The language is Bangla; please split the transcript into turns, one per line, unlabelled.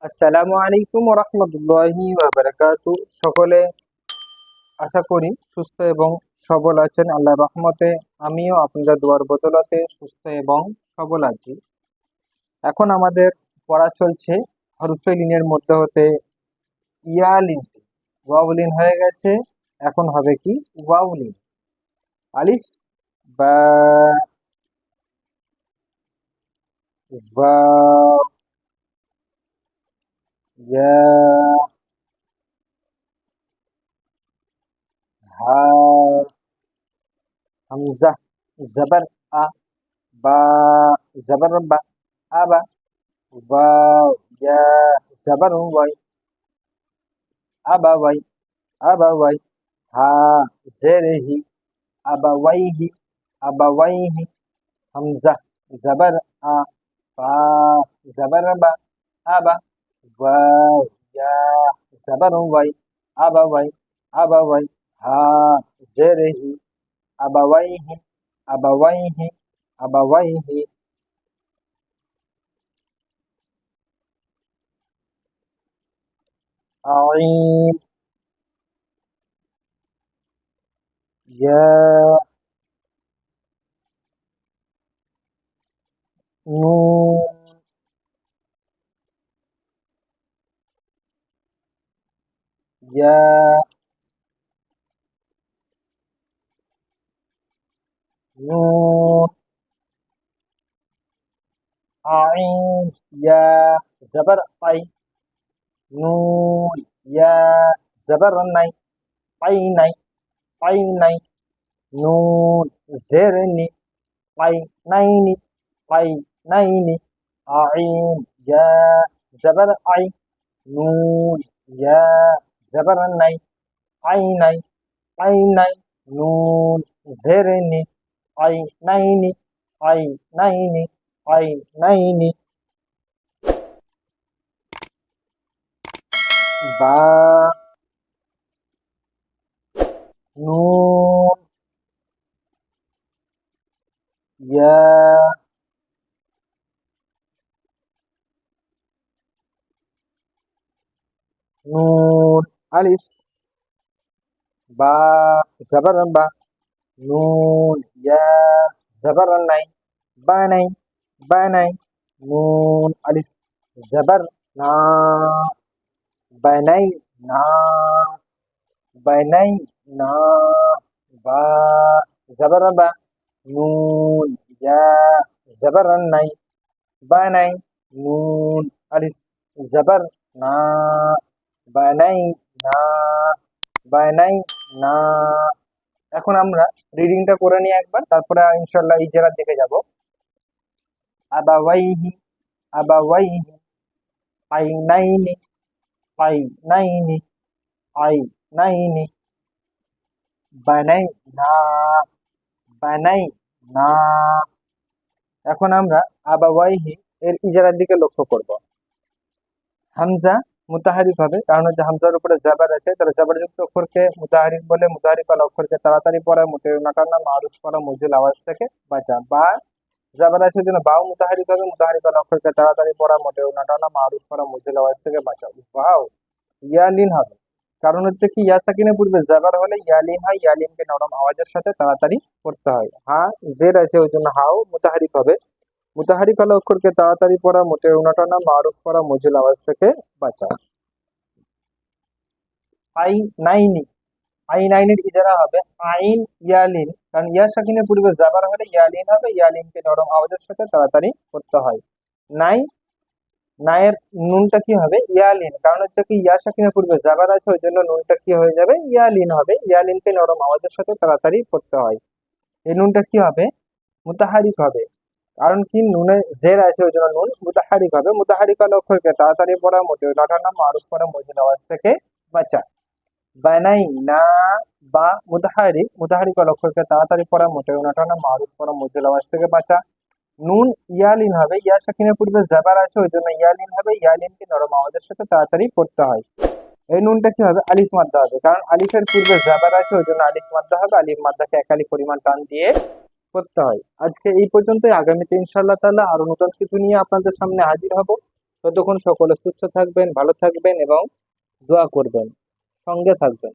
আসসালামু আলাইকুম ওয়া রাহমাতুল্লাহি ওয়া বারাকাতু। সকলে আশা করি সুস্থ এবং সবল আছেন আল্লাহর রহমতে। আমিও আপনাদের দোয়ার বদৌলতে সুস্থ এবং সবল আছি। এখন আমাদের পড়া চলছে হরফে লিনের মধ্যে হতে ইয়া লিন। ওয়াও লিন হয়ে গেছে, এখন হবে কি ওয়াও লিন। আলিফ, বা, ওয়াও, ইয়া, হা, হামজা, জবর আ, বা, জবর বা, আবা, واو يا زبر واي أبوي أبوي ها زره أبويه أبويه همزة زبر أ با زبر با أبا واو يا زبر واي أبوي أبوي ها زره أبويه أبويه أبويه عين يا نون يا نون عين يا زبر طي نون يا زبر ني طي ني طي ني نون زرني طي نيني طي نيني عين يا زبر عي نون يا زبر ني عيني عيني نون زرني عينيني عينيني عينيني با نون يا نون ألف با زبر با نون يا زبر ني بني بني نون ألف زبر نا بني نا بني نا با زبر با نون يا زبر ني بني نون ألف زبر نا بني نا بني نا এখন আমরা রিডিংটা করে নিই একবার, তারপরে ইনশাআল্লাহ ইজারা দেখে যাব। আবাওয়াইহি আবাওয়াইহি আইনাইনি আইনাইনি আইনাইনি বানাইনা বানাইনা। এখন আমরা আবাওয়াইহি এর ইজারার দিকে লক্ষ্য করব। হামজা মুতাহারিক হবে, কারণ হচ্ছে হামজার উপরে জাবার আছে, তাহলে জাবারযুক্ত অক্ষরকে মুতাহারিক বলে। মুতাহারিক ওয়ালা অক্ষরকে তাড়াতাড়ি পড়া, মোটে নাটানা মারুফ করা, মজিল আওয়াজ থেকে বাঁচা। বা জাবার আছে জন্য বাও মুতাহারিক হবে, মুতাহারিক ওয়ালা অক্ষরকে তাড়াতাড়ি পড়া, মোটেও নাটানা মারুফ করা, মজিল আওয়াজ থেকে বাঁচা। বাও ইয়ালিন হবে, কারণ হচ্ছে কি ইয়া সাকিনের পূর্বে জাবার হলে ইয়ালিন হয়, ইয়ালিনকে নরম আওয়াজের সাথে তাড়াতাড়ি পড়তে হয়। হা জের আছে ওই জন্য হাও মুতাহারিক হবে। মুতাহারিক ওয়ালা অক্ষরকে তাড়াতাড়ি পড়া, মোটেও নাটানা মারুফ করা, মজিল আওয়াজ থেকে বাঁচা। আই নাইনি আইনাইনের ইজারা হবে আইন ইয়ালিন, কারণ ইয়া সাকিনের পূর্বে জাবার হলে ইয়ালিন হবে, ইয়ালিনকে নরম আওয়াজের সাথে তাড়াতাড়ি করতে হয়। নাই নায়ের নুনটা কি হবে ইয়ালিন, কারণ হচ্ছে কি ইয়া সাকিনের পূর্বে জাবার আছে, ওই জন্য নুনটা কি হয়ে যাবে ইয়ালিন হবে, ইয়ালিনকে নরম আওয়াজের সাথে তাড়াতাড়ি করতে হয়। এই নুনটা কি হবে মুতাহারিক হবে, কারণ কি নুনে জের আছে ওই জন্য নুন মুতাহারিক হবে। মুতাহারিক হলো অক্ষরকে তাড়াতাড়ি পড়া, মোটেও নাটানা মারুফ করা, মজিল আওয়াজ থেকে বাঁচা। বানাই না বা মুতাহারিক, মুতাহারিক ওয়ালা অক্ষরকে তাড়াতাড়ি পড়া, মোটেও নাটানা মারুফ করা, মজিল আওয়াজ থেকে বাঁচা। নুন ইয়ালিন হবে, ইয়া সাকিনের পূর্বে জাবার আছে ওই জন্য ইয়ালিন হবে, ইয়ালিনকে নরম আওয়াজের সাথে তাড়াতাড়ি পড়তে হয়। এই নুনটা কি হবে আলিফ মাদ্দা হবে, কারণ আলিফের পূর্বে জাবার আছে ওই জন্য আলিফ মাদ্দা হবে। আলিফ মাদ্দাকে একালি পরিমাণ টান দিয়ে করতে হয়। আজকে এই পর্যন্তই, আগামীতে ইনশাআল্লাহ তাআলা আরো নতুন কিছু নিয়ে আপনাদের সামনে হাজির হব। ততক্ষণ সকলে সুস্থ থাকবেন, ভালো থাকবেন এবং দোয়া করবেন, সঙ্গে থাকবেন।